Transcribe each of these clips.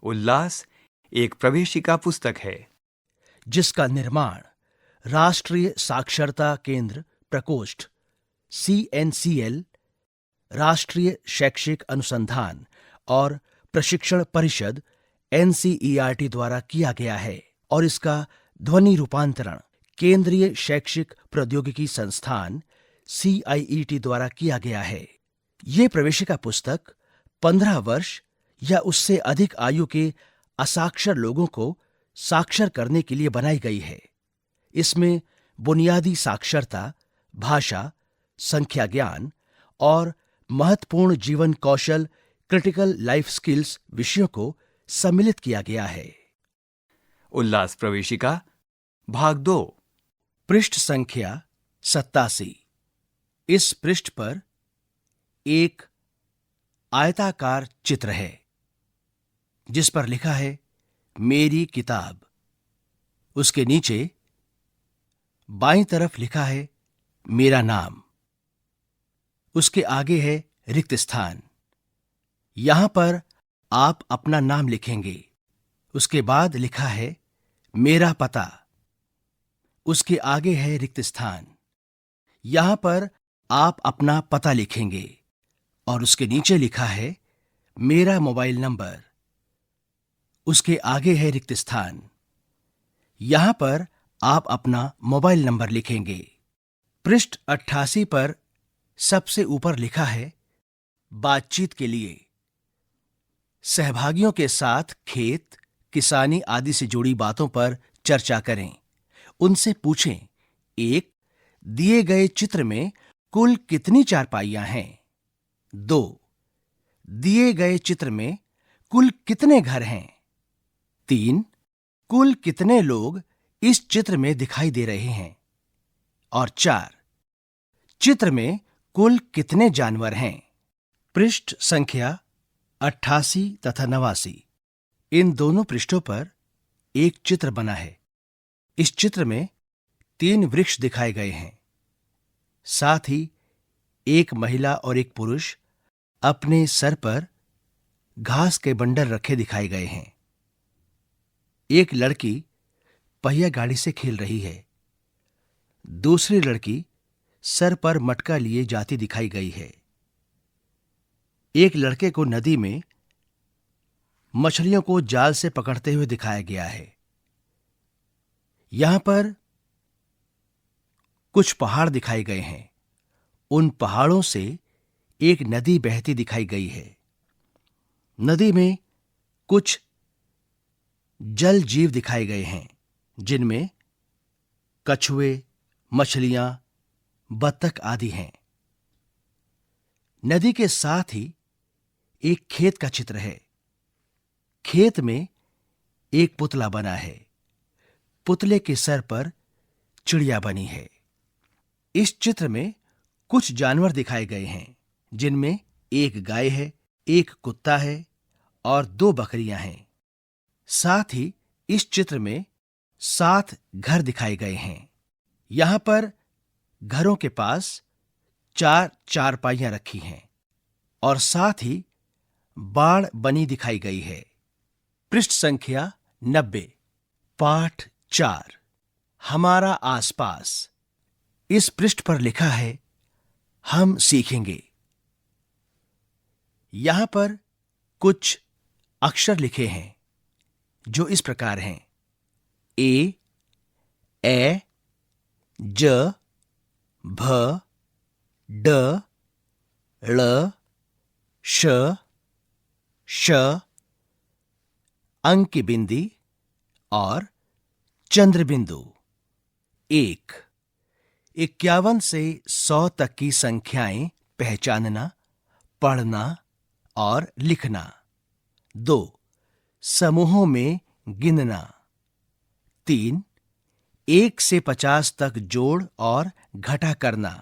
उल्लास एक प्रवेशिका पुस्तक है जिसका निर्माण राष्ट्रीय साक्षरता केंद्र प्रकोष्ठ CNCL, राष्ट्रीय शैक्षिक अनुसंधान और प्रशिक्षण परिषद NCERT द्वारा किया गया है और इसका ध्वनि रूपांतरण केंद्रीय शैक्षिक प्रौद्योगिकी संस्थान CIET द्वारा किया गया है। ये प्रवेशिका पुस्तक 15 वर्ष या उससे अधिक आयु के असाक्षर लोगों को साक्षर करने के लिए बनाई गई है। इसमें बुनियादी साक्षरता, भाषा, संख्या ज्ञान और महत्वपूर्ण जीवन कौशल क्रिटिकल लाइफ स्किल्स विषयों को सम्मिलित किया गया है। उल्लास प्रवेशिका भाग 2, पृष्ठ संख्या 87। इस पृष्ठ पर एक आयताकार चित्र है जिस पर लिखा है मेरी किताब। उसके नीचे बाईं तरफ लिखा है मेरा नाम। उसके आगे है रिक्त स्थान। यहां पर आप अपना नाम लिखेंगे। उसके बाद लिखा है मेरा पता। उसके आगे है रिक्त स्थान। यहां पर आप अपना पता लिखेंगे और उसके नीचे लिखा है मेरा मोबाइल नंबर। उसके आगे है रिक्त स्थान। यहां पर आप अपना मोबाइल नंबर लिखेंगे। पृष्ठ 88 पर सबसे ऊपर लिखा है बातचीत के लिए। सहभागियों के साथ खेत, किसानी आदि से जुड़ी बातों पर चर्चा करें। उनसे पूछें, एक, दिए गए चित्र में कुल कितनी चारपाइयां हैं? 2, दिए गए चित्र में कुल कितने घर हैं? 3, कुल कितने लोग इस चित्र में दिखाई दे रहे हैं? और 4, चित्र में कुल कितने जानवर हैं? पृष्ठ संख्या 88 तथा 89, इन दोनों पृष्ठों पर एक चित्र बना है। इस चित्र में 3 वृक्ष दिखाए गए हैं। साथ ही एक महिला और एक पुरुष अपने सर पर घास के बंडल रखे दिखाए गए हैं। एक लड़की पहिया गाड़ी से खेल रही है। दूसरी लड़की सर पर मटका लिए जाती दिखाई गई है। एक लड़के को नदी में मछलियों को जाल से पकड़ते हुए दिखाया गया है। यहां पर कुछ पहाड़ दिखाए गए हैं। उन पहाड़ों से एक नदी बहती दिखाई गई है। नदी में कुछ जल जीव दिखाए गए हैं जिनमें कछुए, मछलियां, बत्तख आदि हैं। नदी के साथ ही एक खेत का चित्र है। खेत में एक पुतला बना है। पुतले के सर पर चिड़िया बनी है। इस चित्र में कुछ जानवर दिखाए गए हैं जिनमें एक गाय है, एक कुत्ता है और 2 बकरियां हैं। साथ ही इस चित्र में 7 घर दिखाए गए हैं। यहां पर घरों के पास 4 चारपाइयां रखी हैं और साथ ही बाड़ बनी दिखाई गई है। पृष्ठ संख्या 90, पाठ 4, हमारा आसपास। इस पृष्ठ पर लिखा है हम सीखेंगे। यहां पर कुछ अक्षर लिखे हैं जो इस प्रकार हैं ए, ए, ज, भ, ड, ळ, श, श, अंक की बिंदी और चंद्र बिंदु। 1, 51 से 100 तक की संख्याएं पहचानना, पढ़ना और लिखना। 2, समूहों में गिनना। 3, 1 से 50 तक जोड़ और घटा करना,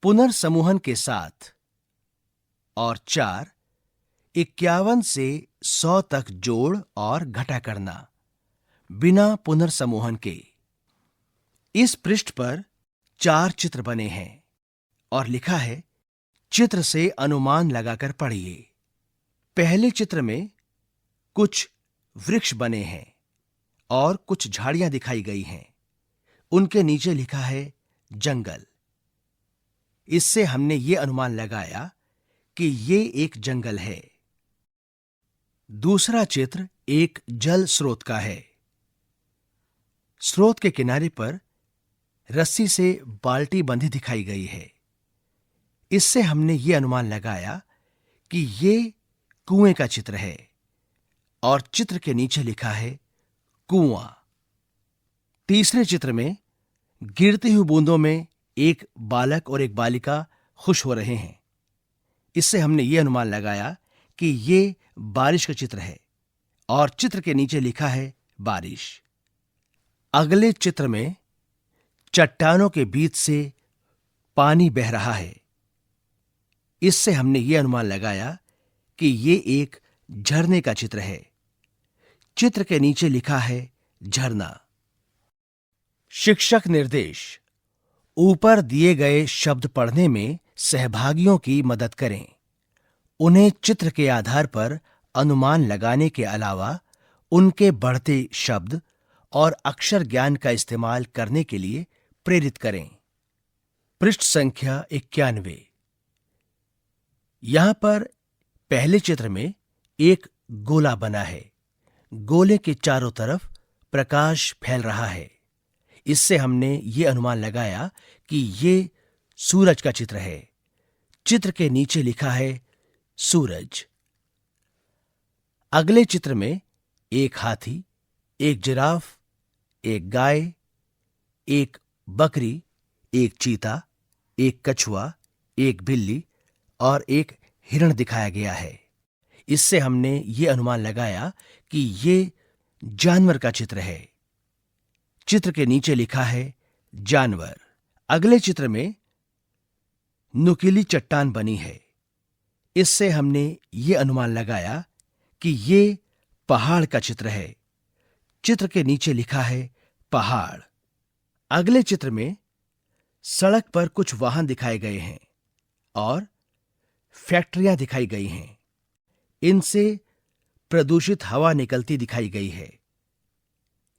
पुनर्समूहन के साथ। और 4, 51 से 100 तक जोड़ और घटा करना, बिना पुनर्समूहन के। इस पृष्ठ पर 4 चित्र बने हैं और लिखा है चित्र से अनुमान लगाकर पढ़िए। पहले चित्र में कुछ वृक्ष बने हैं और कुछ झाड़ियां दिखाई गई हैं। उनके नीचे लिखा है जंगल। इससे हमने ये अनुमान लगाया कि ये एक जंगल है। दूसरा चित्र एक जल स्रोत का है। स्रोत के किनारे पर रस्सी से बाल्टी बंधी दिखाई गई है। इससे हमने ये अनुमान लगाया कि ये कुएं का चित्र है और चित्र के नीचे लिखा है कुआं। तीसरे चित्र में गिरती हुई बूंदों में एक बालक और एक बालिका खुश हो रहे हैं। इससे हमने ये अनुमान लगाया कि ये बारिश का चित्र है और चित्र के नीचे लिखा है बारिश। अगले चित्र में चट्टानों के बीच से पानी बह रहा है। इससे हमने ये अनुमान लगाया कि ये एक झरने का चित्र है। चित्र के नीचे लिखा है झरना। शिक्षक निर्देश। ऊपर दिए गए शब्द पढ़ने में सहभागियों की मदद करें। उन्हें चित्र के आधार पर अनुमान लगाने के अलावा उनके बढ़ते शब्द और अक्षर ज्ञान का इस्तेमाल करने के लिए प्रेरित करें। पृष्ठ संख्या 91। यहां पर पहले चित्र में एक गोला बना है। गोले के चारों तरफ प्रकाश फैल रहा है। इससे हमने ये अनुमान लगाया कि ये सूरज का चित्र है। चित्र के नीचे लिखा है सूरज। अगले चित्र में एक हाथी, एक जिराफ, एक गाय, एक बकरी, एक चीता, एक कछुआ, एक बिल्ली और एक हिरण दिखाया गया है। इससे हमने ये अनुमान लगाया कि ये जानवर का चित्र है। चित्र के नीचे लिखा है जानवर। अगले चित्र में नुकीली चट्टान बनी है। इससे हमने ये अनुमान लगाया कि ये पहाड़ का चित्र है। चित्र के नीचे लिखा है पहाड़। अगले चित्र में सड़क पर कुछ वाहन दिखाए गए हैं और फैक्ट्रियां दिखाई गई हैं। इनसे प्रदूषित हवा निकलती दिखाई गई है।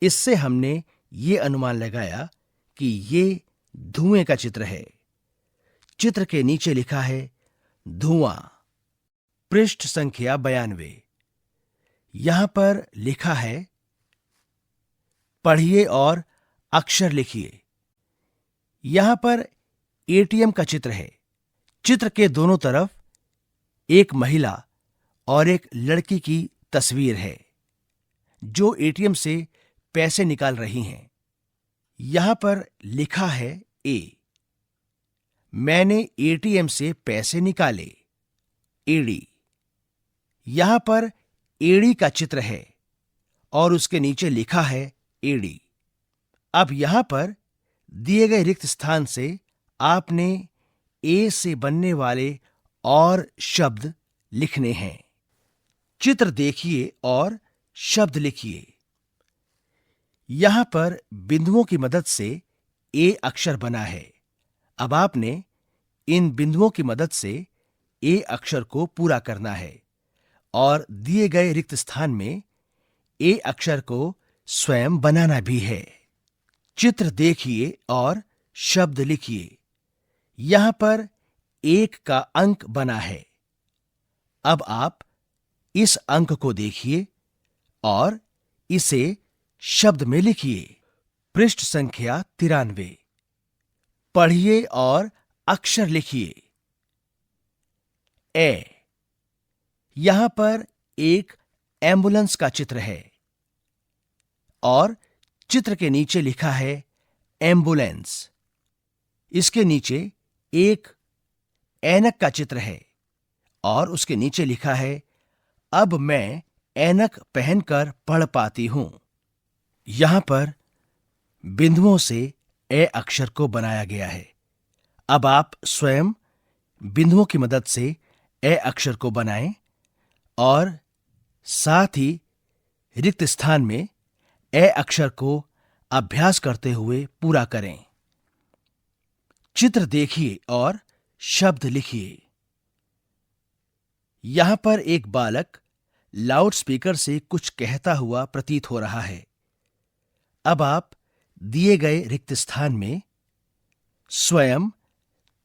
इससे हमने ये अनुमान लगाया कि ये धुएं का चित्र है। चित्र के नीचे लिखा है धुआं। पृष्ठ संख्या 92। यहां पर लिखा है पढ़िए और अक्षर लिखिए। यहां पर एटीएम का चित्र है। चित्र के दोनों तरफ एक महिला और एक लड़की की तस्वीर है जो एटीएम से पैसे निकाल रही हैं। यहां पर लिखा है ए। मैंने एटीएम से पैसे निकाले। एड़ी। यहां पर एड़ी का चित्र है और उसके नीचे लिखा है एड़ी। अब यहां पर दिए गए रिक्त स्थान से आपने ए से बनने वाले और शब्द लिखने हैं। चित्र देखिए और शब्द लिखिए। यहां पर बिंदुओं की मदद से ए अक्षर बना है। अब आपने इन बिंदुओं की मदद से ए अक्षर को पूरा करना है और दिए गए रिक्त स्थान में ए अक्षर को स्वयं बनाना भी है। चित्र देखिए और शब्द लिखिए। यहां पर 1 का अंक बना है। अब आप इस अंक को देखिए और इसे शब्द में लिखिए। पृष्ठ संख्या 93। पढ़िए और अक्षर लिखिए। ए। यहां पर एक एम्बुलेंस का चित्र है और चित्र के नीचे लिखा है एम्बुलेंस। इसके नीचे एक ऐनक का चित्र है और उसके नीचे लिखा है अब मैं ऐनक पहनकर पढ़ पाती हूं। यहां पर बिंदुओं से ए अक्षर को बनाया गया है। अब आप स्वयं बिंदुओं की मदद से ए अक्षर को बनाएं और साथ ही रिक्त स्थान में ए अक्षर को अभ्यास करते हुए पूरा करें। चित्र देखिए और शब्द लिखिए। यहां पर एक बालक लाउडस्पीकर से कुछ कहता हुआ प्रतीत हो रहा है। अब आप दिए गए रिक्त स्थान में स्वयं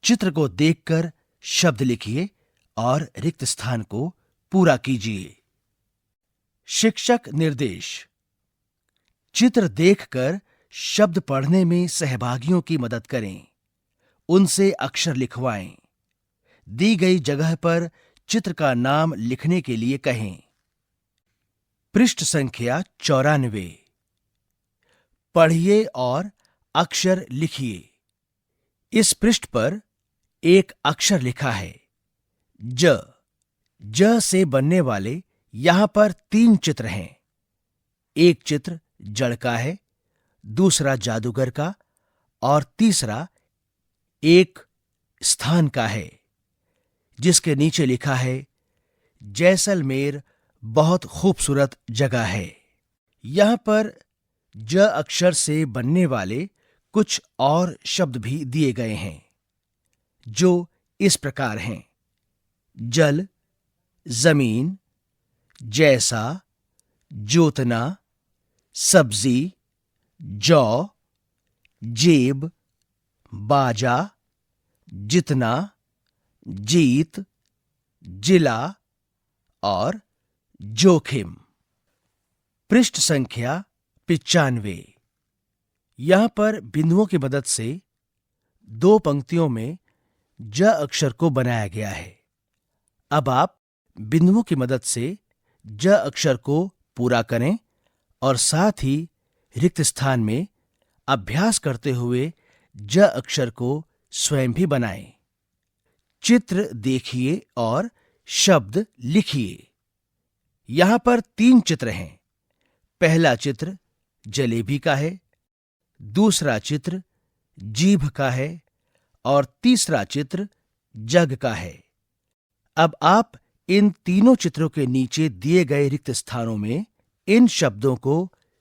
चित्र को देखकर शब्द लिखिए और रिक्त स्थान को पूरा कीजिए। शिक्षक निर्देश। चित्र देखकर शब्द पढ़ने में सहभागियों की मदद करें। उनसे अक्षर लिखवाएं। दी गई जगह पर चित्र का नाम लिखने के लिए कहें। पृष्ठ संख्या 94। पढ़िए और अक्षर लिखिए। इस पृष्ठ पर एक अक्षर लिखा है ज। ज से बनने वाले यहां पर 3 चित्र हैं। एक चित्र जड़ का है, दूसरा जादूगर का और तीसरा एक स्थान का है जिसके नीचे लिखा है जैसलमेर बहुत खूबसूरत जगह है। यहां पर ज अक्षर से बनने वाले कुछ और शब्द भी दिए गए हैं जो इस प्रकार हैं: जल, जमीन, जैसा, जोतना, सब्जी, जौ, जेब, बाजा, जितना, जीत, जिला और जोखिम। पृष्ठ संख्या 95। यहां पर बिंदुओं की मदद से 2 पंक्तियों में ज अक्षर को बनाया गया है। अब आप बिंदुओं की मदद से ज अक्षर को पूरा करें और साथ ही रिक्त स्थान में अभ्यास करते हुए ज अक्षर को स्वयं भी बनाएं। चित्र देखिए और शब्द लिखिए। यहां पर 3 चित्र हैं। पहला चित्र जलेबी का है, दूसरा चित्र जीभ का है और तीसरा चित्र जग का है। अब आप इन तीनों चित्रों के नीचे दिए गए रिक्त स्थानों में इन शब्दों को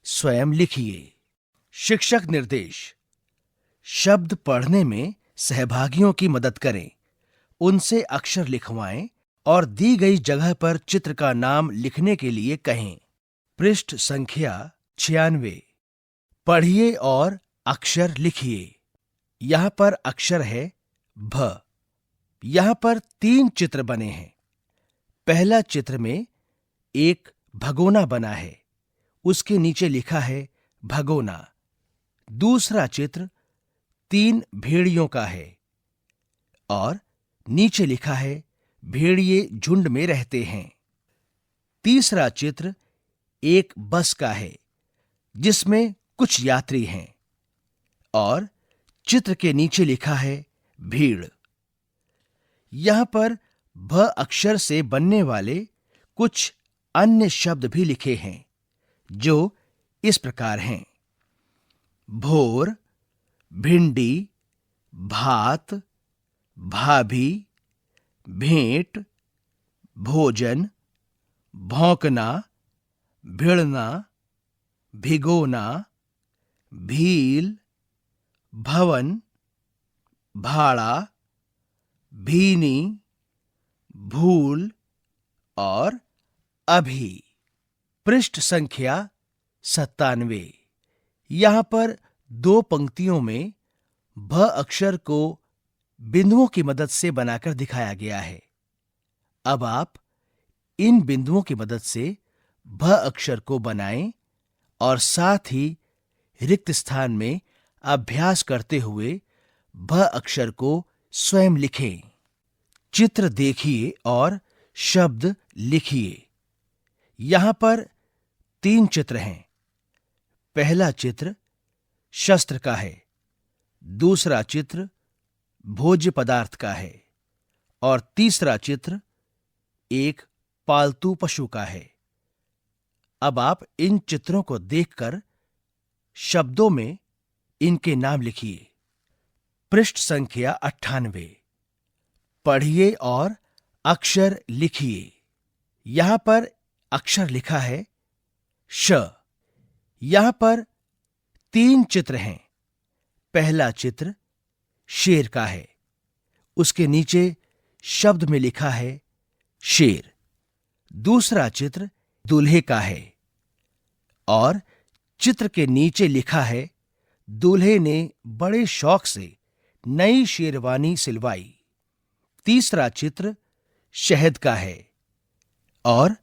स्वयं लिखिए। शिक्षक निर्देश। शब्द पढ़ने में सहभागियों की मदद करें। उनसे अक्षर लिखवाएं और दी गई जगह पर चित्र का नाम लिखने के लिए कहें। पृष्ठ संख्या 96। पढ़िए और अक्षर लिखिए। यहां पर अक्षर है भ। यहां पर 3 चित्र बने हैं। पहला चित्र में एक भगोना बना है, उसके नीचे लिखा है भगोना। दूसरा चित्र 3 भेड़ियों का है और नीचे लिखा है भेड़िए झुंड में रहते हैं। तीसरा चित्र एक बस का है जिसमें कुछ यात्री हैं और चित्र के नीचे लिखा है भीड़। यहां पर भ अक्षर से बनने वाले कुछ अन्य शब्द भी लिखे हैं जो इस प्रकार हैं: भोर, भिंडी, भात, भाभी, भेंट, भोजन, भौंकना, भिड़ना, भिगोना, भील, भवन, भाड़ा, भीनी, भूल और अभी। पृष्ठ संख्या 97। यहां पर 2 पंक्तियों में भ अक्षर को बिंदुओं की मदद से बनाकर दिखाया गया है। अब आप इन बिंदुओं की मदद से भ अक्षर को बनाएं और साथ ही रिक्त स्थान में अभ्यास करते हुए भ अक्षर को स्वयं लिखें। चित्र देखिए और शब्द लिखिए। यहां पर 3 चित्र हैं। पहला चित्र शस्त्र का है, दूसरा चित्र भोज्य पदार्थ का है और तीसरा चित्र एक पालतू पशु का है। अब आप इन चित्रों को देखकर शब्दों में इनके नाम लिखिए। पृष्ठ संख्या 98। पढ़िए और अक्षर लिखिए। यहां पर अक्षर लिखा है श। यहां पर 3 चित्र हैं। पहला चित्र शेर का है, उसके नीचे शब्द में लिखा है शेर। दूसरा चित्र दूल्हे का है और चित्र के नीचे लिखा है, दूल्हे ने बड़े शौक से नई शेरवानी सिलवाई। तीसरा चित्र शहद का है और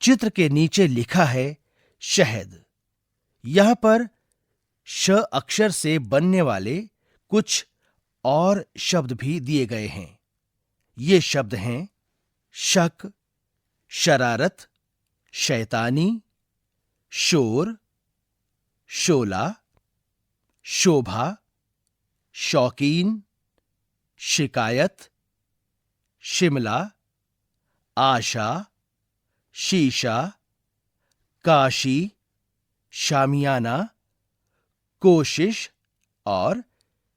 चित्र के नीचे लिखा है शहद। यहां पर श अक्षर से बनने वाले कुछ और शब्द भी दिए गए हैं। ये शब्द हैं शक, शरारत, शैतानी, शोर, शोला, शोभा, शौकीन, शिकायत, शिमला, आशा, शीशा, काशी, शामियाना, कोशिश और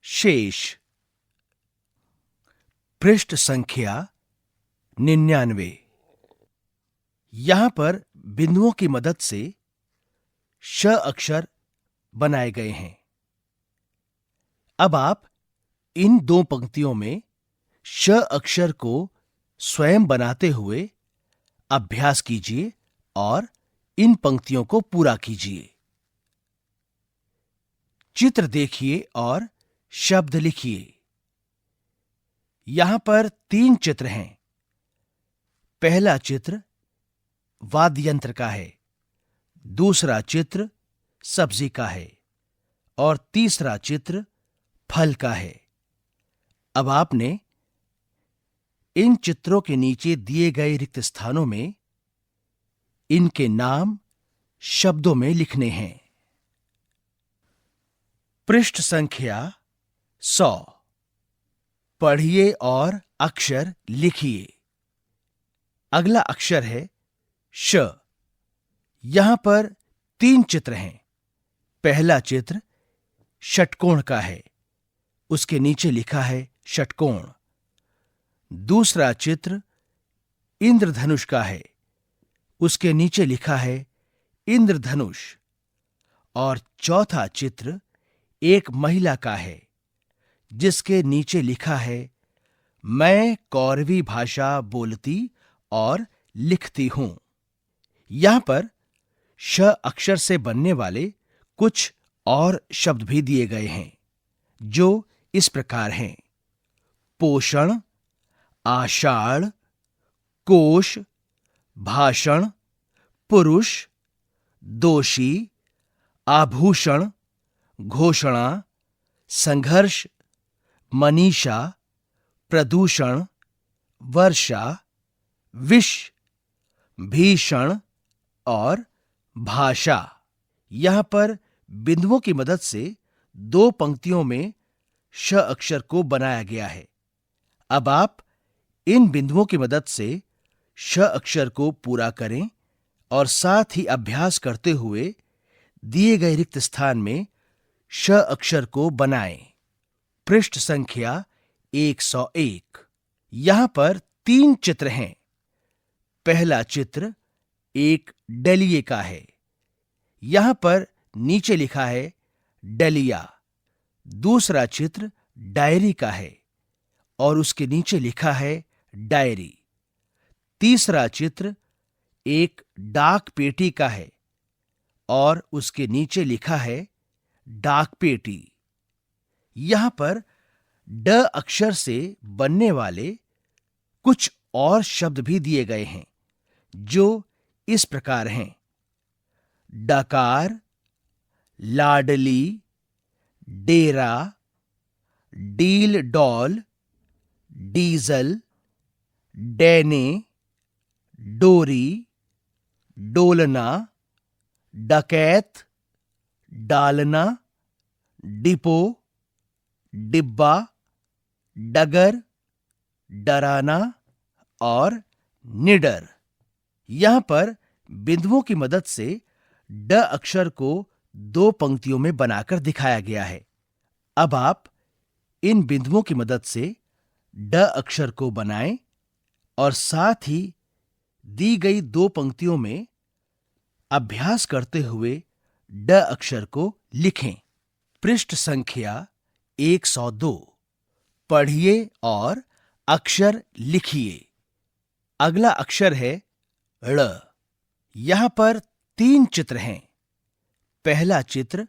शेष। पृष्ठ संख्या 99। यहां पर बिंदुओं की मदद से श अक्षर बनाए गए हैं। अब आप इन दो पंक्तियों में श अक्षर को स्वयं बनाते हुए अभ्यास कीजिए और इन पंक्तियों को पूरा कीजिए। चित्र देखिए और शब्द लिखिए। यहां पर 3 चित्र हैं। पहला चित्र वाद्य यंत्र का है, दूसरा चित्र सब्जी का है और तीसरा चित्र फल का है। अब आपने इन चित्रों के नीचे दिए गए रिक्त स्थानों में इनके नाम शब्दों में लिखने हैं। पृष्ठ संख्या 100। पढ़िए और अक्षर लिखिए। अगला अक्षर है श। यहां पर 3 चित्र हैं। पहला चित्र षटकोण का है, उसके नीचे लिखा है षटकोण। दूसरा चित्र इंद्रधनुष का है, उसके नीचे लिखा है इंद्रधनुष। और चौथा चित्र एक महिला का है, जिसके नीचे लिखा है मैं कौरवी भाषा बोलती और लिखती हूं। यहां पर श अक्षर से बनने वाले कुछ और शब्द भी दिए गए हैं, जो इस प्रकार हैं: पोषण, आषाढ़, कोश, भाषण, पुरुष, दोषी, आभूषण, घोषणा, संघर्ष, मनीषा, प्रदूषण, वर्षा, विष, भीषण और भाषा। यहां पर बिंदुओं की मदद से 2 पंक्तियों में श अक्षर को बनाया गया है। अब आप इन बिंदुओं की मदद से श अक्षर को पूरा करें और साथ ही अभ्यास करते हुए दिए गए रिक्त स्थान में श अक्षर को बनाएं। पृष्ठ संख्या 101। यहां पर 3 चित्र हैं। पहला चित्र एक डलिये का है। यहां पर नीचे लिखा है डलिया। दूसरा चित्र डायरी का है और उसके नीचे लिखा है डायरी। तीसरा चित्र एक डाक पेटी का है और उसके नीचे लिखा है डाक पेटी। यहां पर ड अक्षर से बनने वाले कुछ और शब्द भी दिए गए हैं, जो इस प्रकार हैं: डकार, लाडली, डेरा, डील डॉल, डीजल, डैने, डोरी, डोलना, डकैत, डालना, डिपो, डिब्बा, डगर, डराना और निडर। यहां पर बिंदुओं की मदद से ड अक्षर को 2 पंक्तियों में बनाकर दिखाया गया है। अब आप इन बिंदुओं की मदद से ड अक्षर को बनाएं और साथ ही दी गई 2 पंक्तियों में अभ्यास करते हुए ड अक्षर को लिखें। पृष्ठ संख्या 102। पढ़िए और अक्षर लिखिए। अगला अक्षर है ळ। यहां पर 3 चित्र हैं। पहला चित्र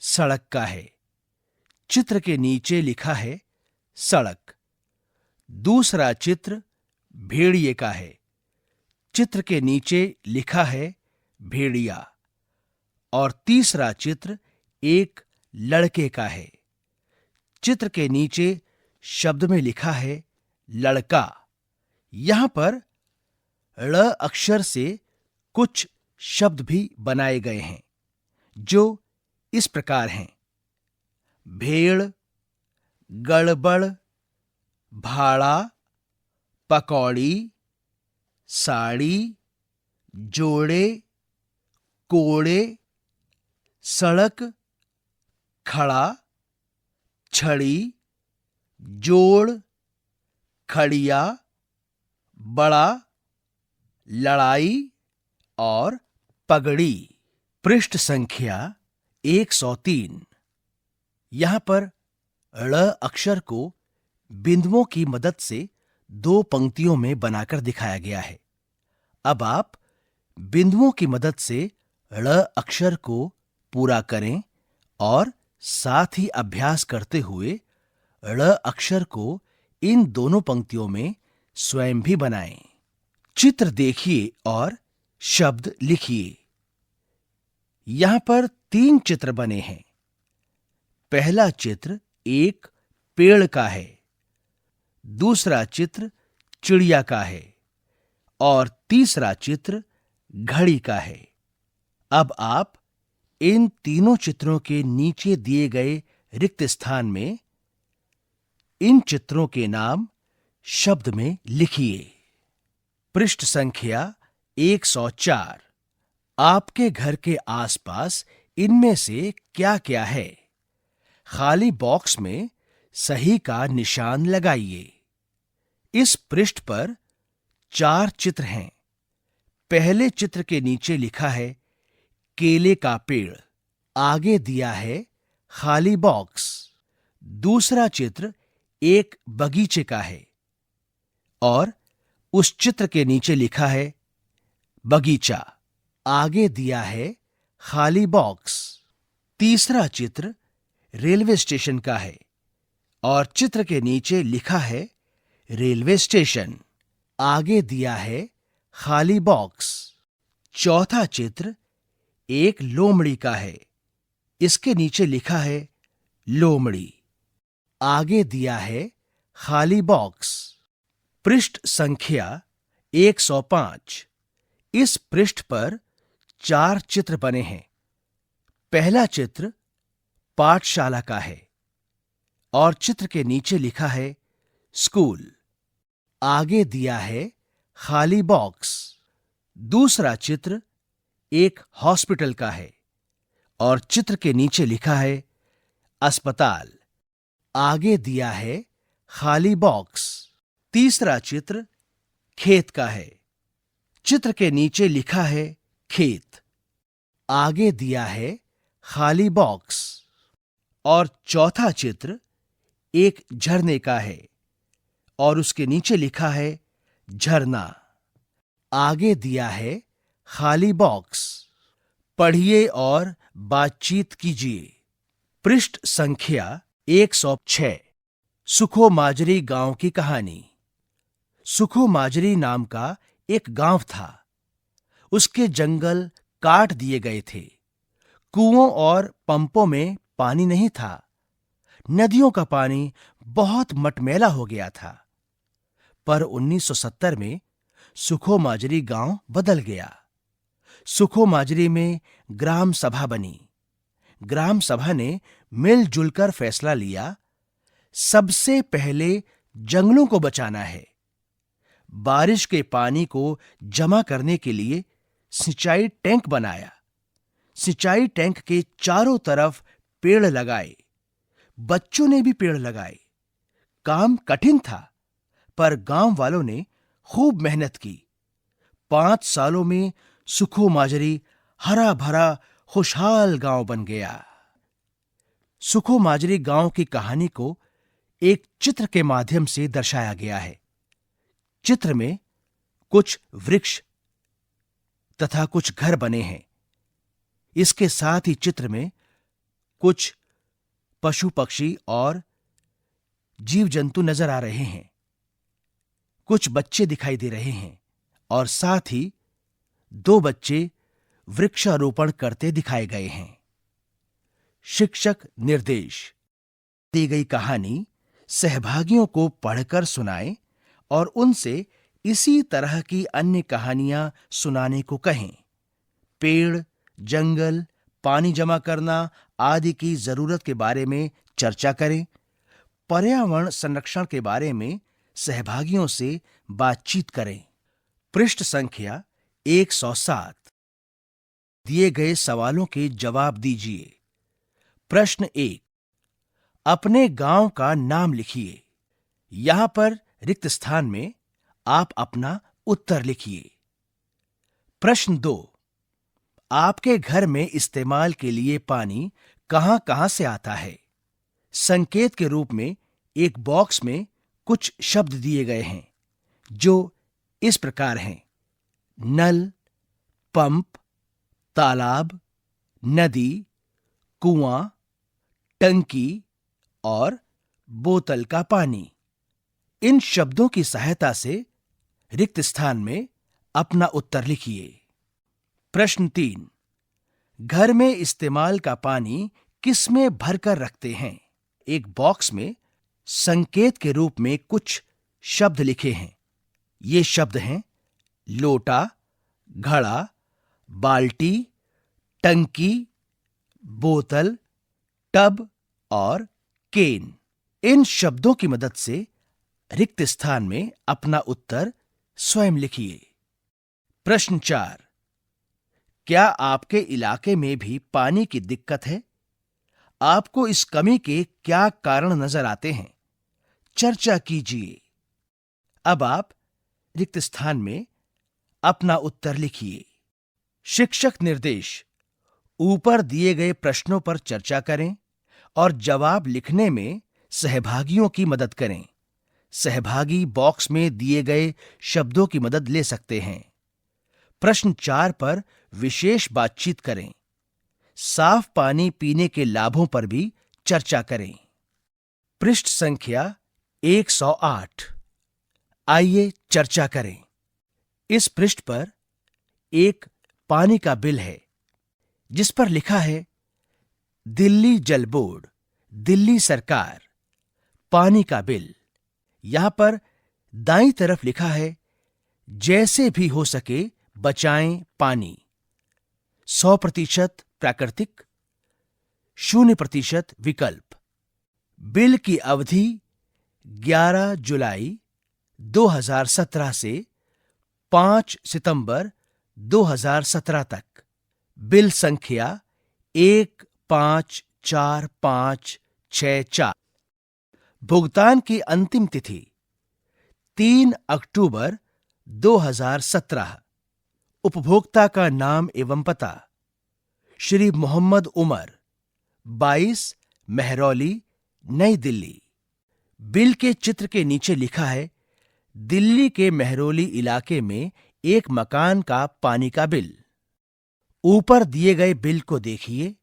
सड़क का है। चित्र के नीचे लिखा है सड़क। दूसरा चित्र भेड़िए का है। चित्र के नीचे लिखा है भेड़िया। और तीसरा चित्र एक लड़के का है। चित्र के नीचे शब्द में लिखा है लड़का। यहां पर ळ अक्षर से कुछ शब्द भी बनाए गए हैं जो इस प्रकार हैं: भेड़, गड़बड़, भाड़ा, पकौड़ी, साड़ी, जोड़े, कोड़े, सड़क, खड़ा, छड़ी, जोड़, खड़िया, बड़ा, लड़ाई और पगड़ी। पृष्ठ संख्या 103। यहां पर ळ अक्षर को बिंदुओं की मदद से 2 पंक्तियों में बनाकर दिखाया गया है। अब आप बिंदुओं की मदद से ळ अक्षर को पूरा करें और साथ ही अभ्यास करते हुए ळ अक्षर को इन दोनों पंक्तियों में स्वयं भी बनाएं। चित्र देखिए और शब्द लिखिए। यहां पर 3 चित्र बने हैं। पहला चित्र एक पेड़ का है। दूसरा चित्र चिड़िया का है और तीसरा चित्र घड़ी का है। अब आप इन तीनों चित्रों के नीचे दिए गए रिक्त स्थान में इन चित्रों के नाम शब्द में लिखिए। पृष्ठ संख्या 104। आपके घर के आसपास इनमें से क्या क्या है? खाली बॉक्स में सही का निशान लगाइए। इस पृष्ठ पर 4 चित्र हैं। पहले चित्र के नीचे लिखा है केले का पेड़। आगे दिया है खाली बॉक्स। दूसरा चित्र एक बगीचे का है और उस चित्र के नीचे लिखा है बगीचा। आगे दिया है खाली बॉक्स। तीसरा चित्र रेलवे स्टेशन का है और चित्र के नीचे लिखा है रेलवे स्टेशन। आगे दिया है खाली बॉक्स। चौथा चित्र एक लोमड़ी का है। इसके नीचे लिखा है लोमड़ी। आगे दिया है खाली बॉक्स। पृष्ठ संख्या 105। इस पृष्ठ पर 4 चित्र बने हैं। पहला चित्र पाठशाला का है और चित्र के नीचे लिखा है स्कूल। आगे दिया है खाली बॉक्स। दूसरा चित्र एक हॉस्पिटल का है और चित्र के नीचे लिखा है अस्पताल। आगे दिया है खाली बॉक्स। तीसरा चित्र खेत का है। चित्र के नीचे लिखा है खेत। आगे दिया है खाली बॉक्स। और चौथा चित्र एक झरने का है और उसके नीचे लिखा है झरना। आगे दिया है खाली बॉक्स। पढ़िए और बातचीत कीजिए। पृष्ठ संख्या 106। सुखो माजरी गांव की कहानी। सुखो माजरी नाम का एक गांव था। उसके जंगल काट दिए गए थे। कुओं और पंपों में पानी नहीं था। नदियों का पानी बहुत मटमैला हो गया था। पर 1970 में सुखो माजरी गांव बदल गया। सुखो माजरी में ग्राम सभा बनी। ग्राम सभा ने मिलजुल कर फैसला लिया, सबसे पहले जंगलों को बचाना है। बारिश के पानी को जमा करने के लिए सिंचाई टैंक बनाया। सिंचाई टैंक के चारों तरफ पेड़ लगाए। बच्चों ने भी पेड़ लगाए। काम कठिन था, पर गांव वालों ने खूब मेहनत की। 5 सालों में सुखो माजरी हरा भरा खुशहाल गांव बन गया। सुखो माजरी गांव की कहानी को एक चित्र के माध्यम से दर्शाया गया है। चित्र में कुछ वृक्ष, तथा कुछ घर बने हैं। इसके साथ ही चित्र में कुछ पशु पक्षी और जीव जंतु नजर आ रहे हैं। कुछ बच्चे दिखाई दे रहे हैं और साथ ही 2 बच्चे वृक्षारोपण करते दिखाए गए हैं। शिक्षक निर्देश: दी गई कहानी सहभागियों को पढ़कर सुनाएं और उनसे इसी तरह की अन्य कहानियां सुनाने को कहें। पेड़, जंगल, पानी जमा करना आदि की जरूरत के बारे में चर्चा करें। पर्यावरण संरक्षण के बारे में सहभागियों से बातचीत करें। पृष्ठ संख्या 107। दिए गए सवालों के जवाब दीजिए। प्रश्न 1, अपने गांव का नाम लिखिए। यहां पर रिक्त स्थान में आप अपना उत्तर लिखिए। प्रश्न 2, आपके घर में इस्तेमाल के लिए पानी कहां-कहां से आता है? संकेत के रूप में एक बॉक्स में कुछ शब्द दिए गए हैं जो इस प्रकार हैं: नल, पंप, तालाब, नदी, कुआं, टंकी और बोतल का पानी। इन शब्दों की सहायता से रिक्त स्थान में अपना उत्तर लिखिए। प्रश्न 3, घर में इस्तेमाल का पानी किस में भरकर रखते हैं? एक बॉक्स में संकेत के रूप में कुछ शब्द लिखे हैं। ये शब्द हैं लोटा, घड़ा, बाल्टी, टंकी, बोतल, टब और केन। इन शब्दों की मदद से रिक्त स्थान में अपना उत्तर स्वयं लिखिए। प्रश्न 4, क्या आपके इलाके में भी पानी की दिक्कत है? आपको इस कमी के क्या कारण नजर आते हैं? चर्चा कीजिए। अब आप रिक्त स्थान में अपना उत्तर लिखिए। शिक्षक निर्देश: ऊपर दिए गए प्रश्नों पर चर्चा करें और जवाब लिखने में सहभागियों की मदद करें। सहभागी बॉक्स में दिए गए शब्दों की मदद ले सकते हैं। प्रश्न 4 पर विशेष बातचीत करें। साफ पानी पीने के लाभों पर भी चर्चा करें। पृष्ठ संख्या 108। आइए चर्चा करें। इस पृष्ठ पर एक पानी का बिल है जिस पर लिखा है दिल्ली जल बोर्ड, दिल्ली सरकार, पानी का बिल। यहां पर दाईं तरफ लिखा है जैसे भी हो सके बचाएं पानी। 100% प्राकृतिक, 0% विकल्प। बिल की अवधि 11 जुलाई 2017 से 5 सितंबर 2017 तक। बिल संख्या 154564। भुगतान की अंतिम तिथि 3 अक्टूबर 2017। उपभोक्ता का नाम एवं पता श्री मोहम्मद उमर, 22 मेहरौली, नई दिल्ली। बिल के चित्र के नीचे लिखा है दिल्ली के मेहरौली इलाके में एक मकान का पानी का बिल। ऊपर दिए गए बिल को देखिए।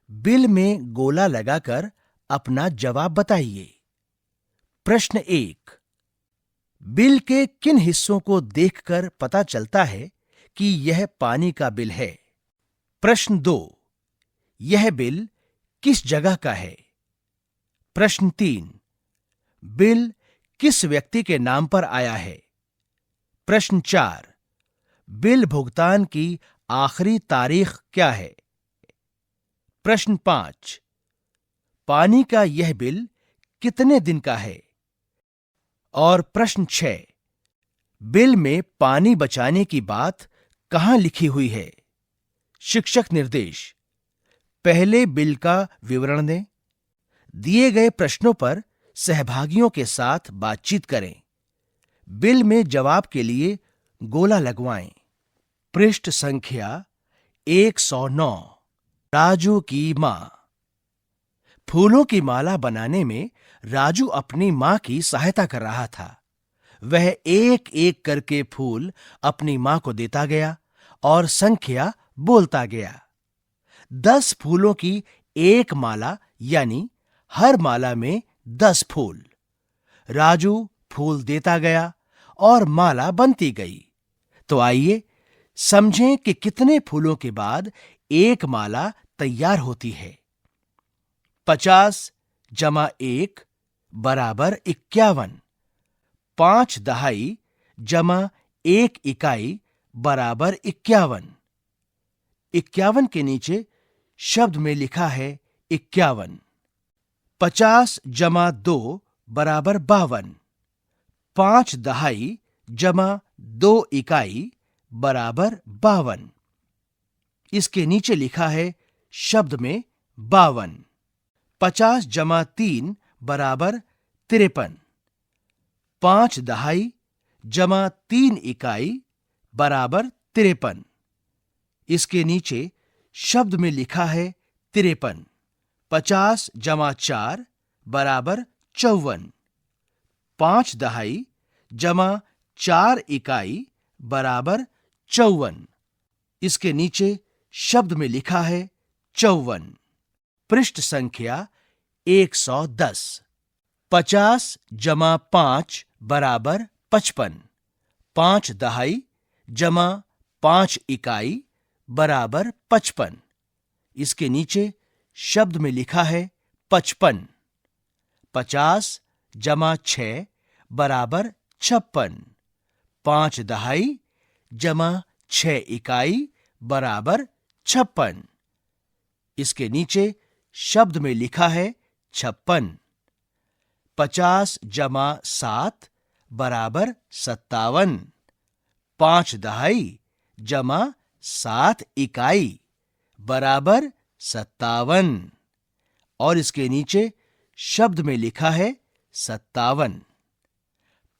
बिल में गोला लगाकर अपना जवाब बताइए। प्रश्न 1, बिल के किन हिस्सों को देखकर पता चलता है कि यह पानी का बिल है? प्रश्न 2, यह बिल किस जगह का है? प्रश्न 3, बिल किस व्यक्ति के नाम पर आया है? प्रश्न 4, बिल भुगतान की आखिरी तारीख क्या है? प्रश्न 5, पानी का यह बिल कितने दिन का है? और प्रश्न 6, बिल में पानी बचाने की बात कहां लिखी हुई है? शिक्षक निर्देश: पहले बिल का विवरण दें। दिए गए प्रश्नों पर सहभागियों के साथ बातचीत करें। बिल में जवाब के लिए गोला लगवाएं। पृष्ठ संख्या 109। राजू की मां। फूलों की माला बनाने में राजू अपनी मां की सहायता कर रहा था। वह एक एक करके फूल अपनी मां को देता गया और संख्या बोलता गया। 10 फूलों की एक माला, यानी हर माला में 10 फूल। राजू फूल देता गया और माला बनती गई। तो आइए समझें कि कितने फूलों के बाद एक माला तैयार होती है। 50 जमा 1 बराबर 51। 5 दहाई जमा 1 इकाई बराबर 51। 51 के नीचे शब्द में लिखा है 51। 50 जमा 2 बराबर 52। 5 दहाई जमा 2 इकाई बराबर 52। इसके नीचे लिखा है शब्द में 52। 50 जमा 3 बराबर 53। 5 दहाई जमा 3 इकाई बराबर 53। इसके नीचे शब्द में लिखा है 53। 50 जमा 4 बराबर 54। 5 दहाई जमा 4 इकाई बराबर 54। इसके नीचे शब्द में लिखा है 54। पृष्ठ संख्या 110। 50 जमा 5 बराबर 55। 5 दहाई जमा 5 इकाई बराबर 55। इसके नीचे शब्द में लिखा है 55। 50 जमा 6 बराबर 56। 5 दहाई जमा 6 इकाई बराबर 56। इसके नीचे शब्द में लिखा है 56। 50 जमा 7 बराबर 57। 5 दहाई जमा 7 इकाई बराबर 57। और इसके नीचे शब्द में लिखा है 57।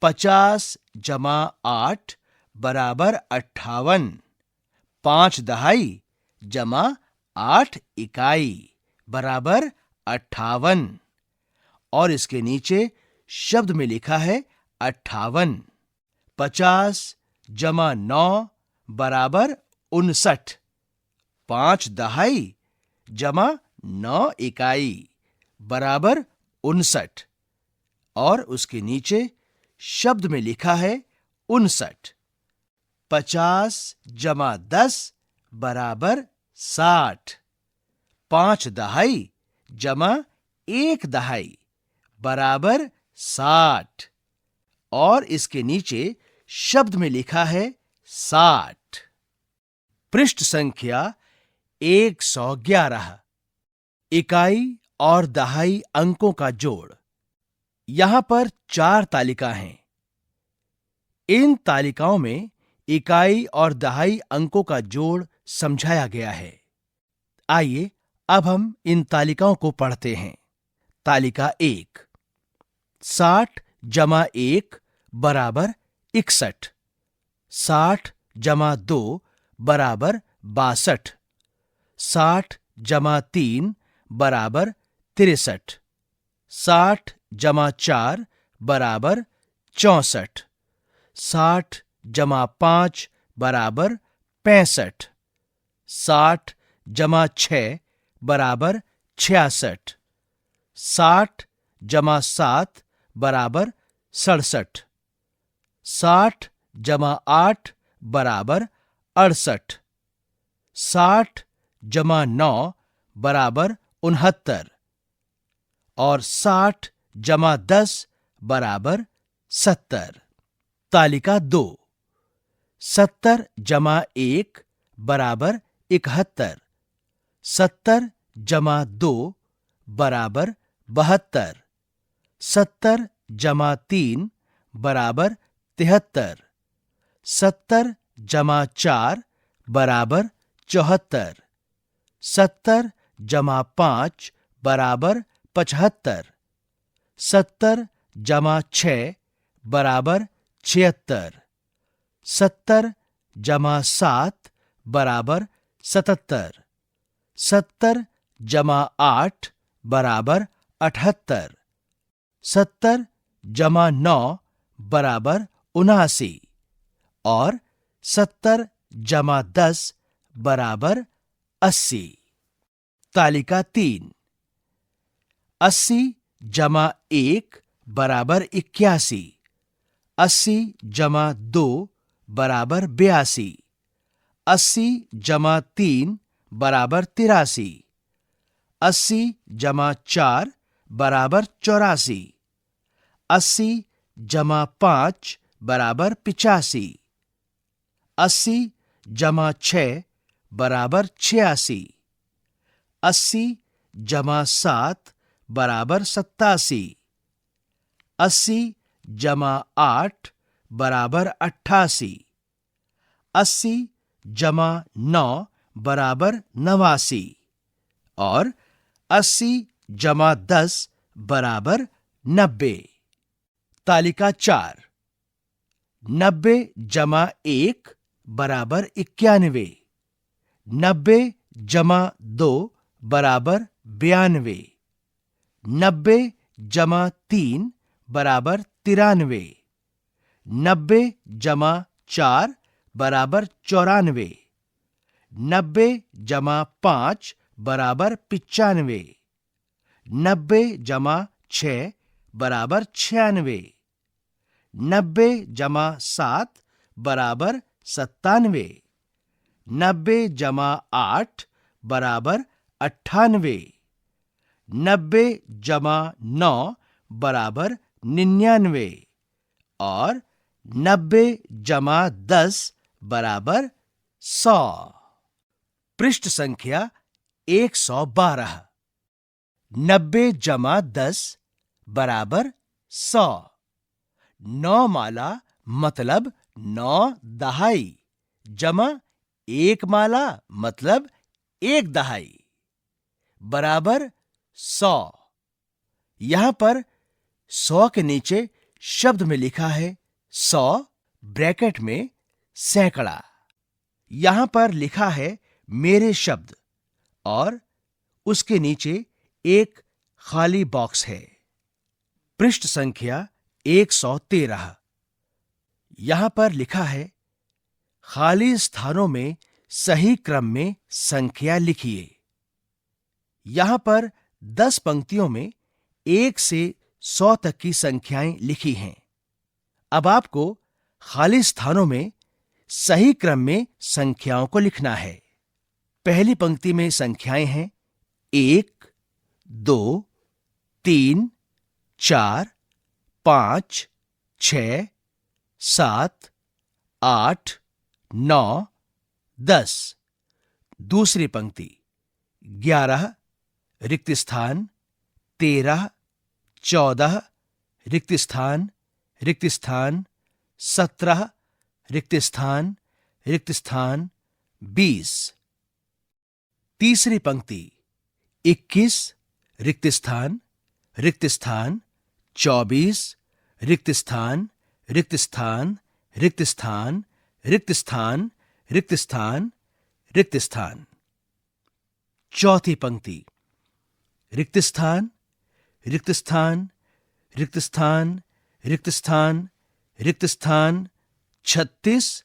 50 जमा 8 बराबर 58। 5 दहाई जमा 8 इकाई बराबर 58। और इसके नीचे शब्द में लिखा है 58। 50 जमा 9 बराबर 59। 5 दहाई जमा 9 इकाई बराबर 59। और उसके नीचे शब्द में लिखा है 59। 50 जमा 10 बराबर 60। 5 दहाई जमा 1 दहाई बराबर 60। और इसके नीचे शब्द में लिखा है 60। पृष्ठ संख्या 111। इकाई और दहाई अंकों का जोड़। यहां पर 4 तालिका हैं। इन तालिकाओं में इकाई और दहाई अंकों का जोड़ समझाया गया है। आइए अब हम इन तालिकाओं को पढ़ते हैं। तालिका 1। 60 जमा 1 बराबर 61। 60 जमा 2 बराबर 62। 60 जमा 3 बराबर 63। 60 जमा 4 बराबर 64। 60 जमा 5 बराबर 65। 60 जमा 6 बराबर 66। 60 जमा 7 बराबर 67। 60 जमा 8 बराबर 68। 60 जमा 9 बराबर 69। और 60 जमा 10 बराबर 70। तालिका 2। 70 जमा 1 बराबर 71। 70 जमा 2 बराबर 72। 70 जमा 3 बराबर 73। 70 जमा 4 बराबर 74। 70 जमा 5 बराबर 75। 70 जमा 6 बराबर 76। 70 जमा 7 बराबर 77। 70 जमा 8 बराबर 78। 70 जमा 9 बराबर 79। और 70 जमा 10 बराबर 80। तालिका 3। 80 जमा 1 बराबर 81। 80 जमा 2 बराबर 82। 80 जमा 3 बराबर 83। 80 जमा 4 बराबर 84। 80 जमा 5 बराबर 85। 80 जमा 6 बराबर 86। 80 जमा 7 बराबर 87। 80 जमा 8 बराबर 88। 80 जमा 9 बराबर 89 और 80 जमा 10 बराबर 90। तालिका 4। 90 जमा 1 बराबर 91। 90 जमा 2 बराबर 92। 90 जमा 3 बराबर 93। 90 जमा 4 बराबर 94। 90 जमा 5 बराबर 95। 90 जमा 6 बराबर 96। 90 जमा 7 बराबर 97। 90 जमा 8 बराबर 98। 90 जमा 9 बराबर 99 और 90 जमा 10 बराबर 100। पृष्ठ संख्या 112। 90 जमा 10 बराबर 100। 9 माला मतलब 9 दहाई जमा 1 माला मतलब 1 दहाई बराबर 100। यहां पर 100 के नीचे शब्द में लिखा है 100 ब्रैकेट में सैकड़ा। यहां पर लिखा है मेरे शब्द और उसके नीचे एक खाली बॉक्स है। पृष्ठ संख्या 113। यहां पर लिखा है खाली स्थानों में सही क्रम में संख्या लिखिए। यहां पर 10 पंक्तियों में 1 से 100 तक की संख्याएं लिखी हैं। अब आपको खाली स्थानों में सही क्रम में संख्याओं को लिखना है। पहली पंक्ति में संख्याएं हैं 1, 2, 3, 4, 5, 6, 7, 8, 9, 10। दूसरी पंक्ति 11 रिक्त स्थान, 13, 14 रिक्त स्थान, 17 रिक्त स्थान, 20। तीसरी पंक्ति 21 रिक्त स्थान, 24 रिक्त स्थान, रिक्त स्थान। चौथी पंक्ति रिक्त स्थान, 36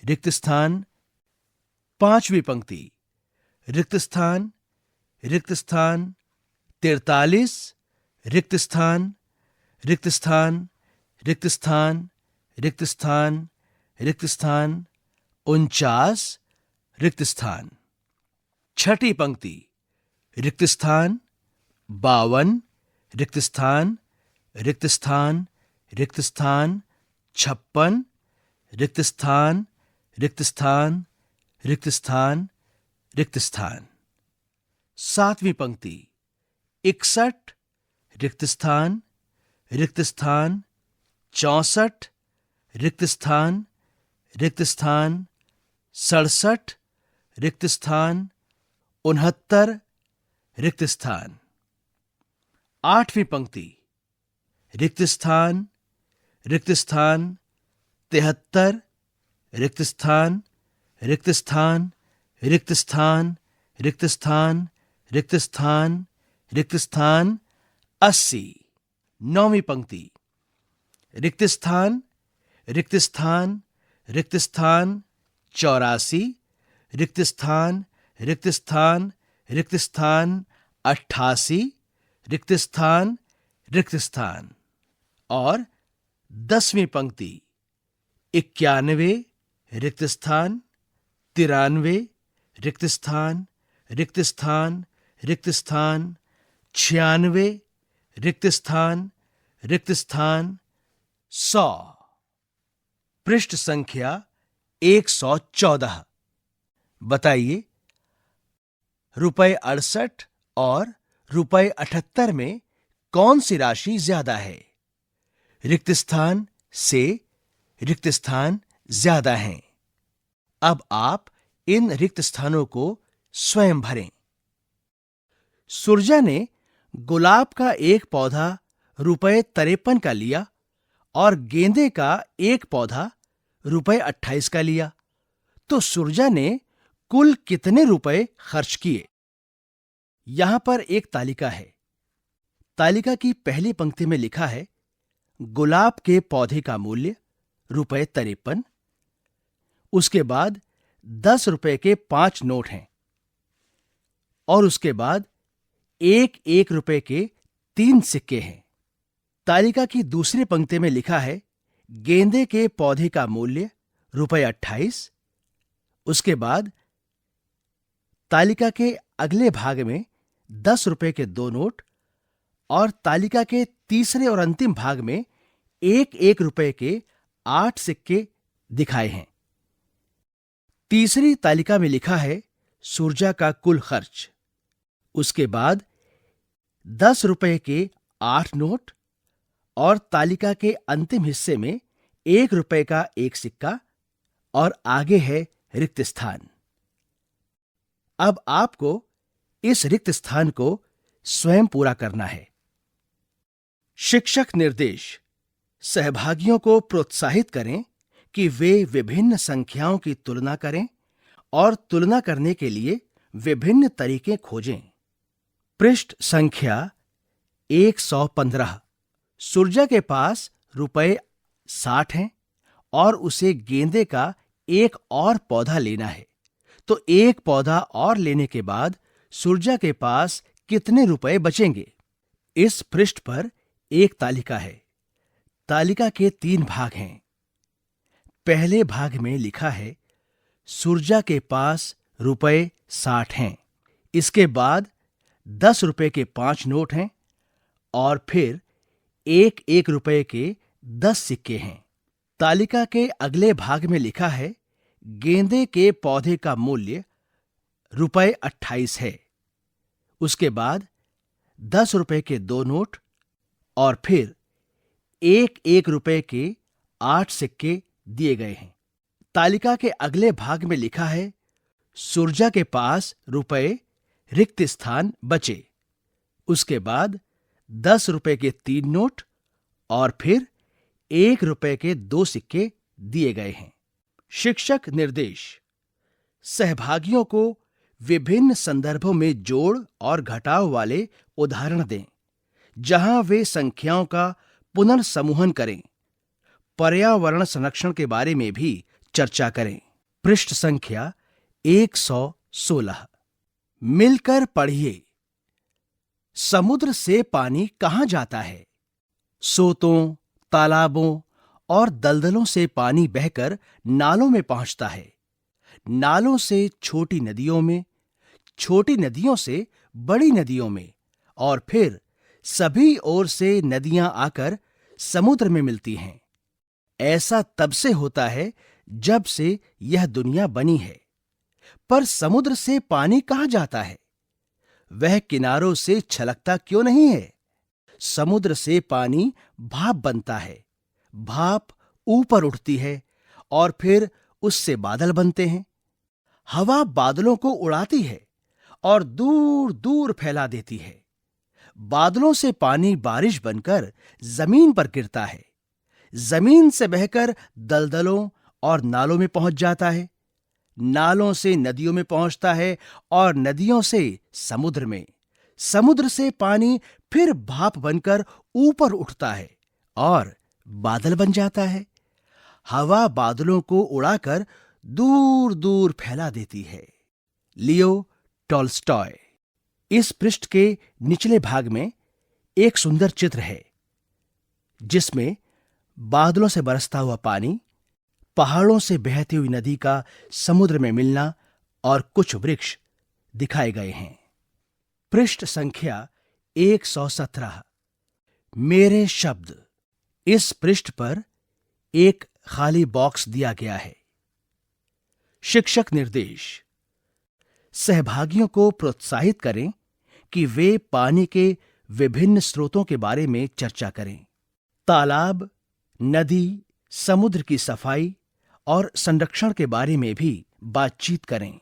रिक्त स्थान। पांचवी पंक्ति रिक्त स्थान, 43 रिक्त स्थान, 49 रिक्त स्थान। छठी पंक्ति रिक्त स्थान, 52 रिक्त स्थान, 56 रिक्त स्थान। सातवीं पंक्ति 61 रिक्त स्थान, 64 रिक्त स्थान, 67 रिक्त स्थान, 69 रिक्त स्थान। आठवीं पंक्ति रिक्त स्थान, 73 रिक्त स्थान, 80। नौवीं पंक्ति रिक्त स्थान, रिक्त स्थान, रिक्त स्थान, 84, रिक्त स्थान, रिक्त स्थान, रिक्त स्थान, 88, रिक्त स्थान, रिक्त स्थान। और 10वीं पंक्ति 91, रिक्त स्थान, 93, रिक्त स्थान, रिक्त स्थान, रिक्त स्थान, 96, रिक्त स्थान, रिक्त स्थान, 100। पृष्ठ संख्या 114। बताइए, ₹68 और ₹78 में कौन सी राशि ज्यादा है? रिक्त स्थान से रिक्त स्थान ज्यादा हैं। अब आप इन रिक्त स्थानों को स्वयं भरें। सुरजा ने गुलाब का एक पौधा ₹53 का लिया और गेंदे का एक पौधा ₹28 का लिया, तो सुरजा ने कुल कितने रुपए खर्च किए? यहां पर एक तालिका है। तालिका की पहली पंक्ति में लिखा है गुलाब के पौधे का मूल्य ₹53। उसके बाद 10 रुपए के 5 नोट हैं और उसके बाद 1-1 रुपए के 3 सिक्के हैं। तालिका की दूसरी पंक्ति में लिखा है गेंदे के पौधे का मूल्य ₹28। उसके बाद तालिका के अगले भाग में 10 रुपए के 2 नोट और तालिका के तीसरे और अंतिम भाग में 1-1 रुपए के 8 सिक्के दिखाए हैं। तीसरी तालिका में लिखा है सुरजा का कुल खर्च। उसके बाद 10 रुपए के 8 नोट और तालिका के अंतिम हिस्से में 1 रुपए का 1 सिक्का और आगे है रिक्त स्थान। अब आपको इस रिक्त स्थान को स्वयं पूरा करना है। शिक्षक निर्देश: सहभागियों को प्रोत्साहित करें कि वे विभिन्न संख्याओं की तुलना करें और तुलना करने के लिए विभिन्न तरीके खोजें। पृष्ठ संख्या 115। सुरजा के पास ₹60 हैं और उसे गेंदे का एक और पौधा लेना है, तो एक पौधा और लेने के बाद सुरजा के पास कितने रुपए बचेंगे? इस पृष्ठ पर एक तालिका है। तालिका के 3 भाग हैं। पहले भाग में लिखा है सुरजा के पास ₹60 हैं। इसके बाद 10 रुपए के 5 नोट हैं और फिर 1-1 रुपए के 10 सिक्के हैं। तालिका के अगले भाग में लिखा है गेंदे के पौधे का मूल्य ₹28 है। उसके बाद 10 रुपए के 2 नोट और फिर 1-1 रुपए के 8 सिक्के दिए गए हैं। तालिका के अगले भाग में लिखा है सुरजा के पास रुपए रिक्त स्थान बचे। उसके बाद 10 रुपए के 3 नोट और फिर 1 रुपए के 2 सिक्के दिए गए हैं। शिक्षक निर्देश: सहभागियों को विभिन्न संदर्भों में जोड़ और घटाव वाले उदाहरण दें, जहां वे संख्याओं का पुनर्समूहन करें। पर्यावरण संरक्षण के बारे में भी चर्चा करें। पृष्ठ संख्या 116। मिलकर पढ़िए। समुद्र से पानी कहां जाता है? सोतों, तालाबों और दलदलों से पानी बहकर नालों में पहुंचता है। नालों से छोटी नदियों में, छोटी नदियों से बड़ी नदियों में और फिर सभी ओर से नदियां आकर समुद्र में मिलती हैं। ऐसा तब से होता है जब से यह दुनिया बनी है। पर समुद्र से पानी कहां जाता है? वह किनारों से छलकता क्यों नहीं है? समुद्र से पानी भाप बनता है। भाप ऊपर उठती है और फिर उससे बादल बनते हैं। हवा बादलों को उड़ाती है और दूर दूर फैला देती है। बादलों से पानी बारिश बनकर जमीन पर गिरता है। जमीन से बहकर दलदलों और नालों में पहुंच जाता है। नालों से नदियों में पहुंचता है और नदियों से समुद्र में। समुद्र से पानी फिर भाप बनकर ऊपर उठता है और बादल बन जाता है। हवा बादलों को उड़ाकर दूर दूर फैला देती है। Leo Tolstoy. इस पृष्ठ के निचले भाग में एक सुंदर चित्र है जिसमें बादलों से बरसता हुआ पानी, पहाड़ों से बहती हुई नदी का समुद्र में मिलना और कुछ वृक्ष दिखाए गए हैं। पृष्ठ संख्या 117। मेरे शब्द। इस पृष्ठ पर एक खाली बॉक्स दिया गया है। शिक्षक निर्देश। सहभागियों को प्रोत्साहित करें कि वे पानी के विभिन्न स्रोतों के बारे में चर्चा करें। तालाब, नदी, समुद्र की सफाई और संरक्षण के बारे में भी बातचीत करें।